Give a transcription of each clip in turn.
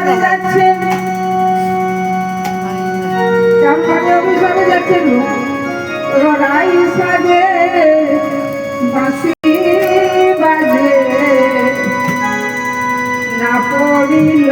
অভিসারে যাচ্ছেন, চাম্পানে অভিসারে যাচ্ছেন। রাই সাজে বাঁশি বাজে না পড়িল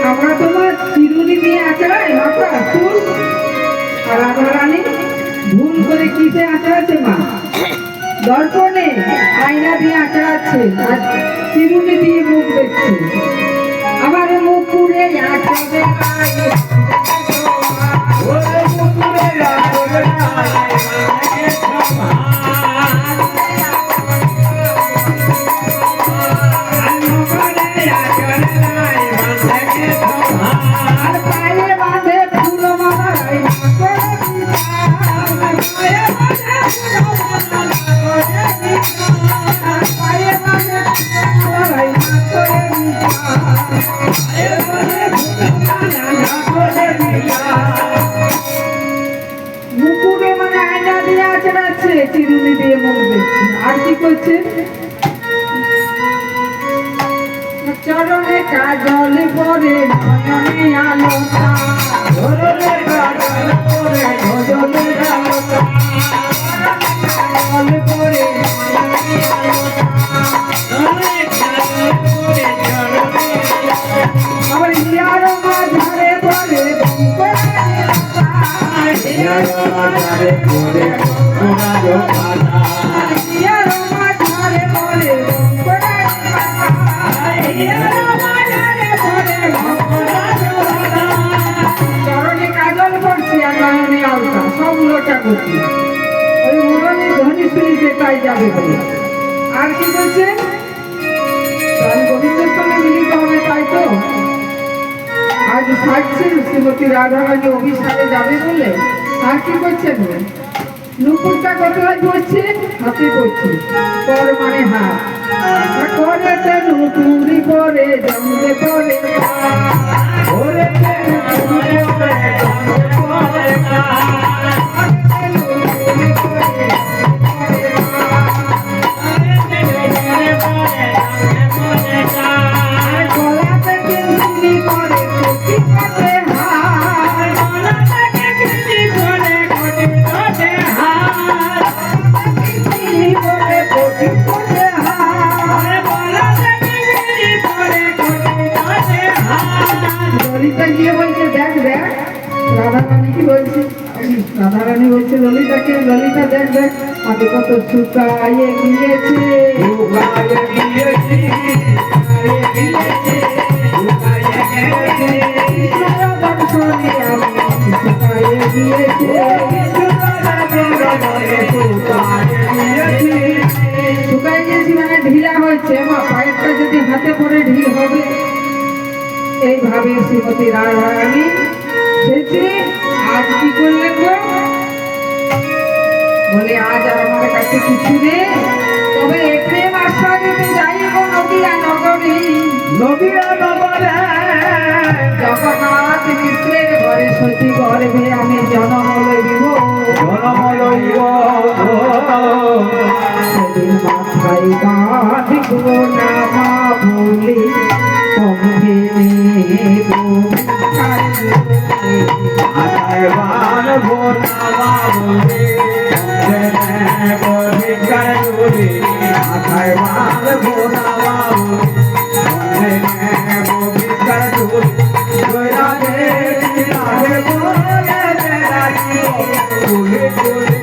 আমরা তোমার চিরুনি দিয়ে আঁচড়াই মাথা ফুল, আর রাধারানী ভুল করে কিসে আঁচড়াচ্ছে মা? দর্পণে আয়না দিয়ে আঁচড়াচ্ছে আর চিরুনি দিয়ে মুখ দেখছে। আমার মুখ পুড়ে আঁচড়ে চিরুনি দিয়ে মুখ দেখছে। আর কি করছে? চরণে কাজল পরে নয়নে আলোকা, চরণে কাজল পরে নয়নে আলোকা, কাজল পরে নয়নে আলোকা, চরণে কাজল পরে নয়নে আলোকা। আমার হিয়ার মাঝারে পরে হিয়ার মাঝারে পরে চরণে কাজল করছি আর নয়নে আলতা, সব লোটা করছি। ওই মুরলী ধ্বনি শুনিতে তাই যাবে বলে। আর কি করছে? গোবিন্দের সঙ্গে মিলিত হবে, তাই তো আজ সাজছেন শ্রীমতী রাধারানী অভিসারে যাবে বলে। আর কি করছেন? নুপুরটা কোথায় পড়ছে? হাতে পড়ছে। পর মানে হাত। করেতে নুপুরি পরে জমলে পরে রাধারানী বলছে ললিতাকে, ললিতা দেখ দেখ হাতে কত শুকায়ে গিয়েছে, শুকায় গিয়েছি মানে ঢিলা হয়েছে। মা পায়েরটা যদি হাতে পরে ঢিল হবে। এইভাবে শ্রীমতী রাধারানী সেটি আজ কি করলেন গো? বলে আজ আর আমার কাছে কিছু নেই, তবে প্রেম আস্বাদিতে যাইব নদিয়া নগরী, নদিয়া নগরে তাই বাঁধব না মা বলে কবে নেব মাথায় বাঁধবো না বাবুরে ভিক্ষার ঝুলি মাথায় বাঁধবো না বাবুরে ভিক্ষার ঝুলি রাধে রাধে বলে বেড়াই ফুলে ফুলে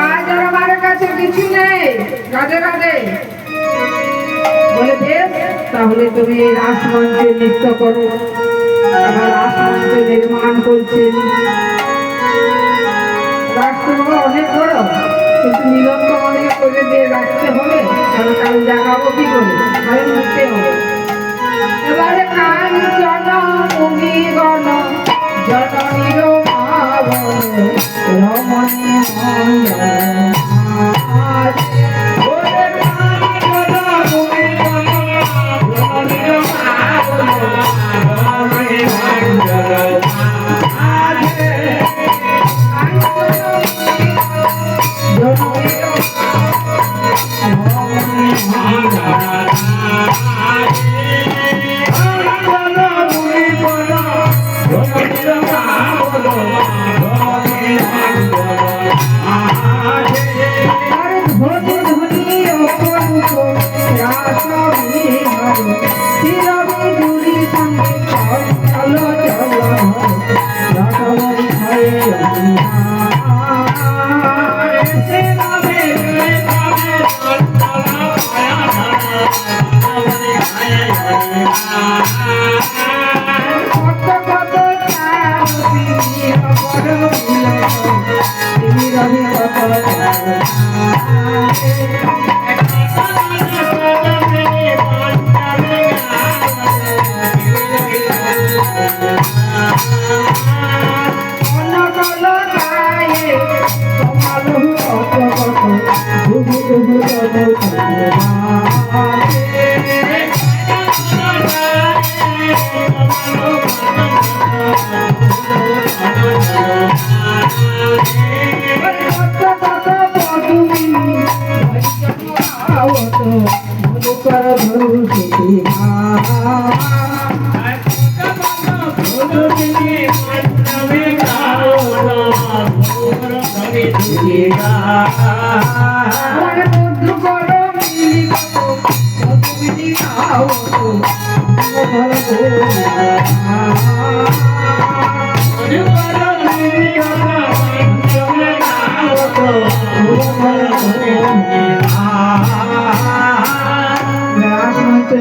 আজ আর আমার কাছে কিছু নেই। রাধে রাধে বলে বেশ, তাহলে তুমি এই রাসমঞ্চে নৃত্য করো। আমার রাসমঞ্চ নির্মাণ করছেন। রাষ্ট্র অনেক বড়, কিন্তু মিলন তো অনেক করে দিয়ে রাখতে হবে, কারণ কাল জাগাবো কি করে, কারণ উঠতে হবে। এবারে কাঞ্চন মুনিগণ জননীর ভাবন রমণী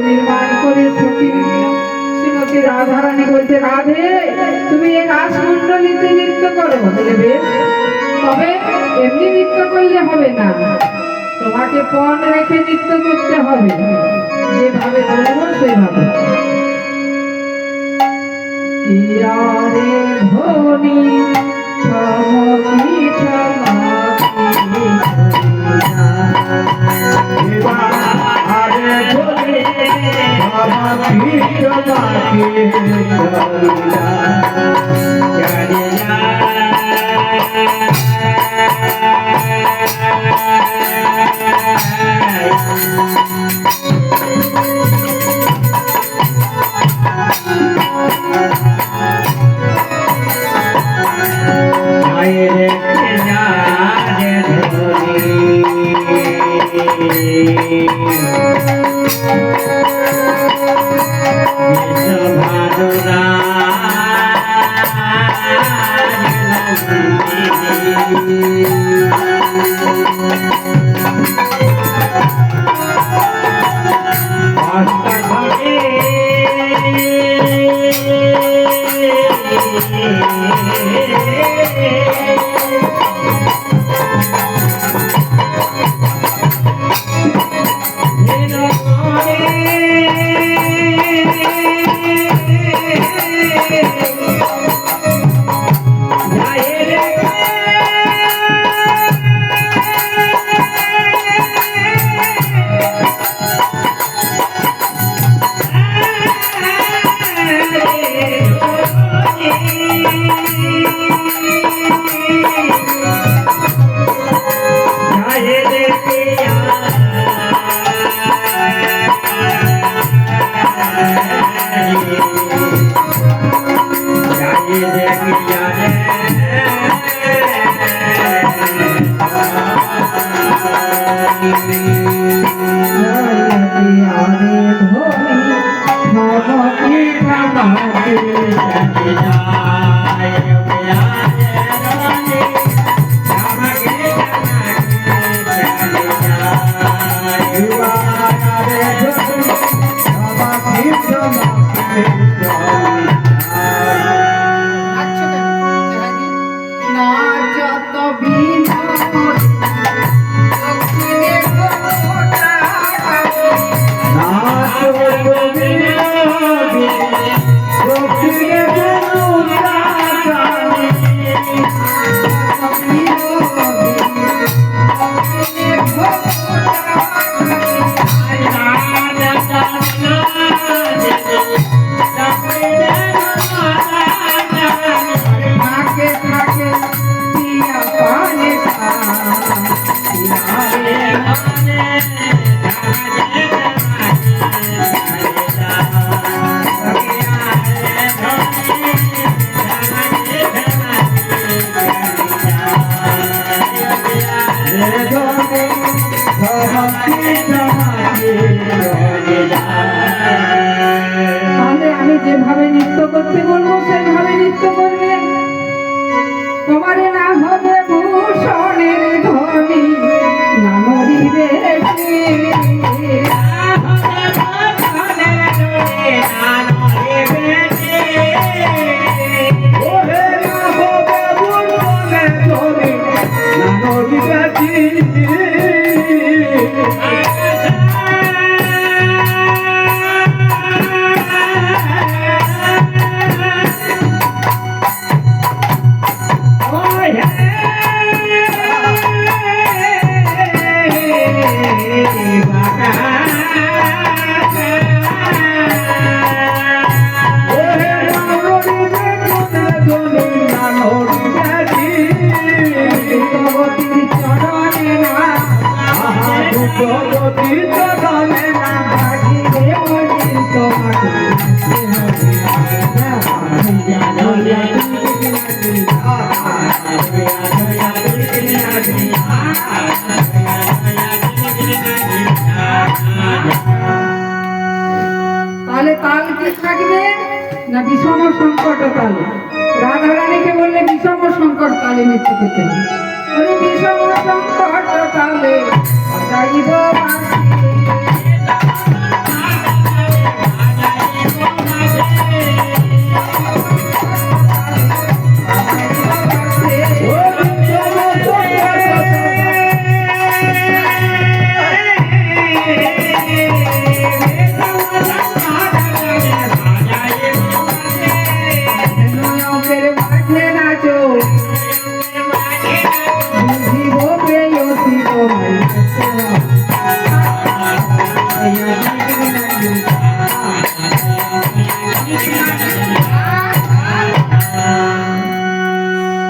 নির্মাণ করে সখী শ্রীমতী রাধারানী বলছে, রাধে তুমি এই রাসমণ্ডলীতে নৃত্য করো। বলে বেশ, তবে এমনি নৃত্য করলে হবে না, তোমাকে পণ রেখে নৃত্য করতে হবে, যেভাবে বলবো সেভাবে। কিয়ারে ধনি ঠমকি ঠমকি Hare Krishna, Hare নাচত বিনোদ দক্ষিণে কোটা থাকে থাকে পিয়া পানে তাহলে আমি যেভাবে নৃত্য করতে বলবো সেইভাবে নৃত্য করবে। তোমারে না হবে ভূষণের ধ্বনি না নড়িবে কে। তাহলে তাল কি থাকবে না বিষম সংকট তালে? রাধারানীকে বললে বিষম সংকট তালে নৃত্য করতে হবে। ওরে বিষম সংকট তালে বাজাইব বাঁশি।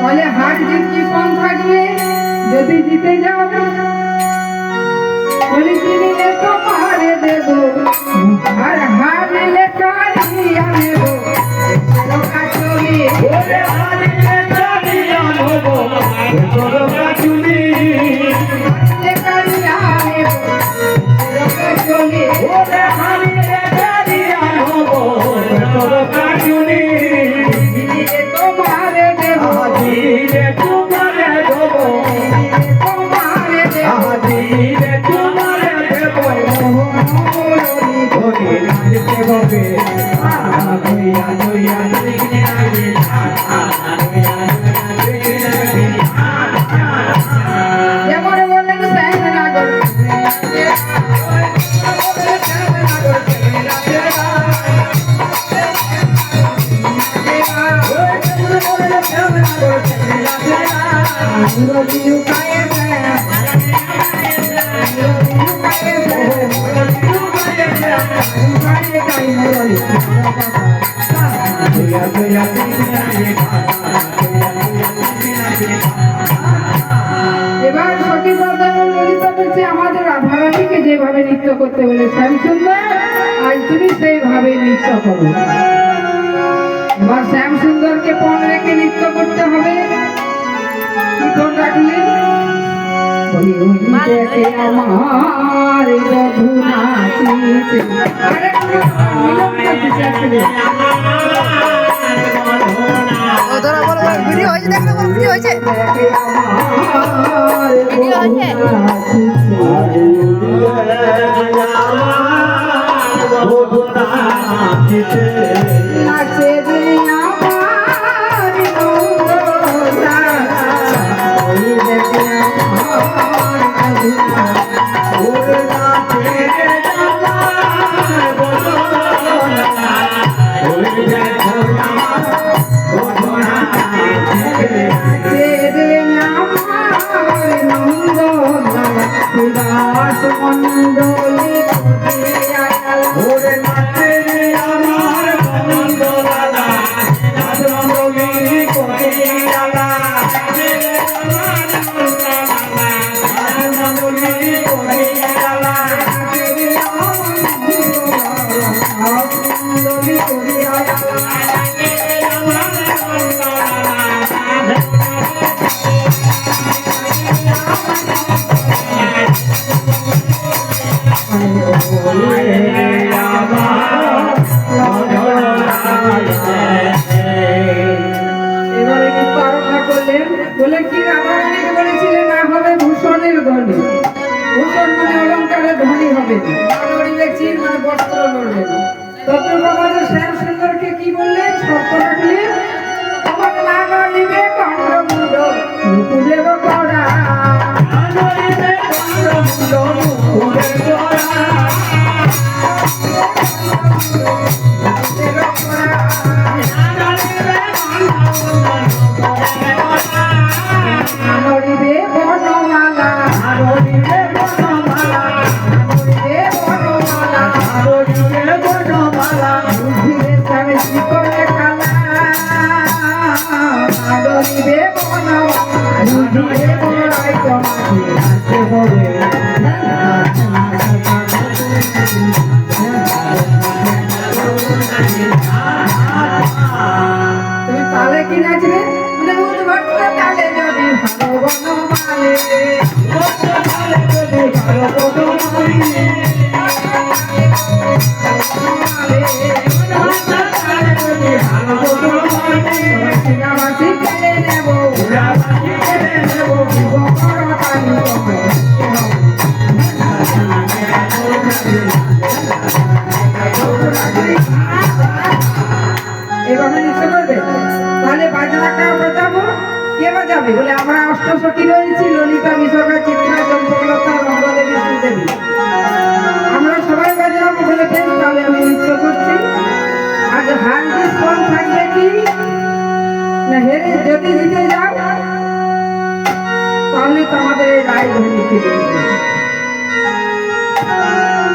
তাহলে হার জিত কি কোন থাকবে? যদি জিতে যাও বলি কিনিলে তোমারে দেব, আর হারিলে কারিয়া নেব। যেমন বললেন শ্যামনগর এবার সখী বর্ধমান ললিতা বলছে আমাদের রাধারানীকে যেভাবে নৃত্য করতে বলে শ্যামসুন্দর আজ তুমি সেইভাবে নৃত্য করো। এবার শ্যামসুন্দরকে পণ রেখে নৃত্য করতে হবে। কি পণ রাখলেন? দেখে আমার বধূ নাচিছে। আরে মিলন করতেছে আসলে। ভিডিও হয়েছে দেখো ভিডিও হয়েছে দেখে আমার ভিডিও হয়েছে নাচে রে আমার নৌকা, ওই দেখে আমার বধূ রে আমার নন্দলাল বিরাট মণ্ডলী করিয়া মণ্ডলী করিয়া এবারে কিন্তু আরম্ভ করলেন, বলে কি রাধারানীকে বলেছিলেন না হবে ভূষণের ধনী, ভূষণ মানে অলঙ্কারের ধনী হবে না, নড়িলে চির মানে বস্ত্র নড়বে না। তত্ত্বপ্রবাদের শ্যাম সুন্দরকে কি বললেন, শর্ত রাখলেন, তোমার না নড়িবে কণ্ঠমুণ্ড নুপুরের কড়া, নড়িবে বর্ণমালা, নড়িবে বর্ণমালা, বুদ্ধিরে স্বামী শিকলে কালা, নড়িবে বর্ণমালা, বুদ্ধিরে বড়াই তোমাকে আসতে হবে। তুমি তালে কি নাচবে, মানে উদ্ভক্ত তালে যদি ভালো বনমালে, সিনেমাসি কেড়ে নেব, বড় তালি তোমায় এভাবে নিশ্চয় করবে। তাহলে বাজনাটা বাজাবো, কে বাজাবে, বলে আমরা অষ্টসখী রয়েছি, ললিতা, বিশাখা, চিত্রা, চম্পকলতা, রঙ্গদেবী, শ্রীদেবী, আমরা সবাই বাজাবো। বলে বেশ, তাহলে আমি নৃত্য করছি। আজ হার জিত ফল থাকবে কি না, হেরে যদি জিতে যাও তাহলে তো আমাদের এই রায়ধনী ফিরে আসবে।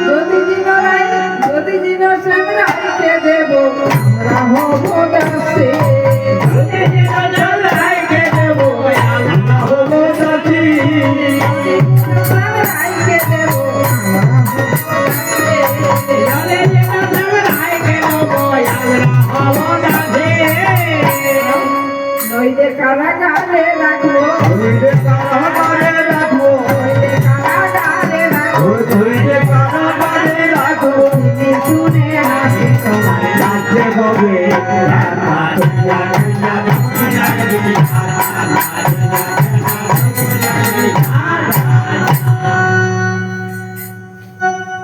যদি জিনো রায়, যদি জিনো শ্যাম রায়কে দেব, আমরা হব দাসে, শ্যাম রায়কে দেব, আমরা হব দাসে। নইলে কারাগারে রাখবো, নইলে কারাগারে রাখবো, তিনি শুনে হাসি তোমায় নাচতে হবে।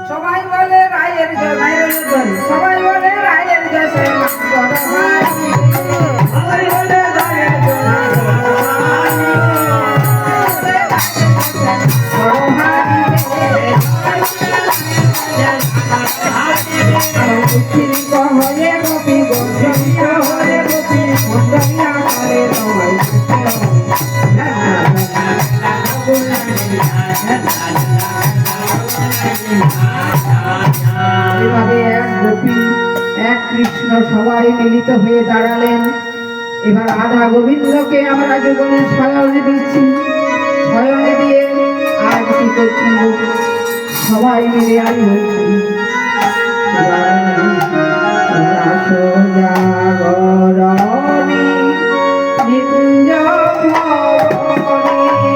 সবাই বলে রায়ের জয়, রায়ের জয়, সবাই বলে রায়ের জয়, সে বড় ভাই, সবাই বলে রায়ের জয়, বড় ভাই, উচ্ছৃঙ্খ হয়ে গোপী, গঞ্জনিত হয়ে গোপী, গঞ্জনিয়া করে তোমায় এভাবে এক গোপী এক কৃষ্ণ সবাই মিলিত হয়ে দাঁড়ালেন। এবার রাধা গোবিন্দকে আমরা যুগলের শয়নে দিচ্ছি, শয়নে দিয়ে আজ কি করছেন সবাই মিলে আমি বলছি, জাগরণী নিকুঞ্জ ভবনে,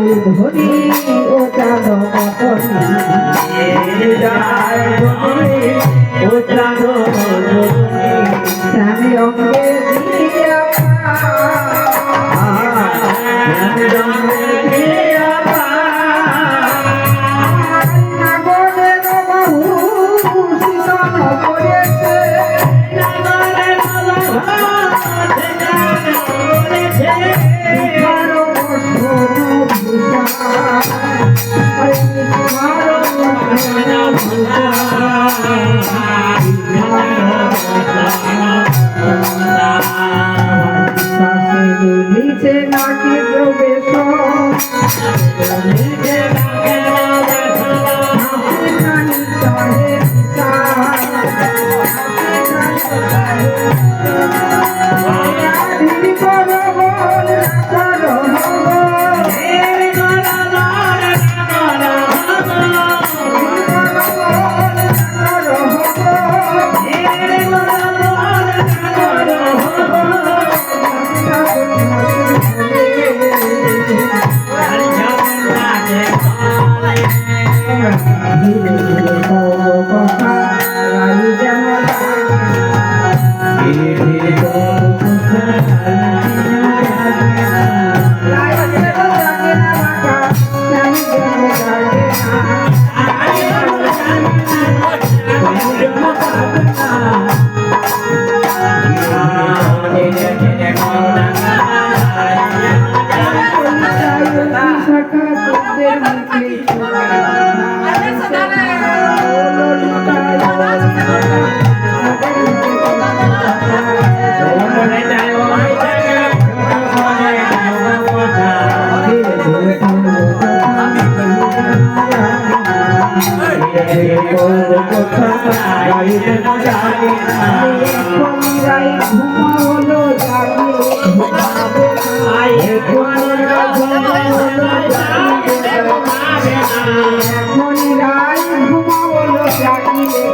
যায় ধরি ও চাঁদ পতনি স্বামী অঙ্গে দিয়া নাগরের বাহু শীতল করেছে নিচে নাকি প্রবেশ ঘুমালো জাগিয়ে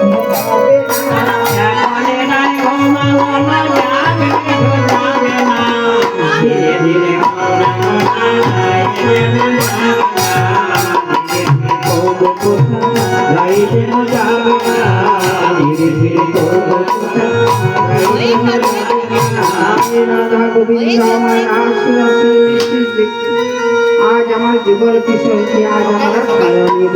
আজ আমার যুগল কিশোর আজ আমার কারণে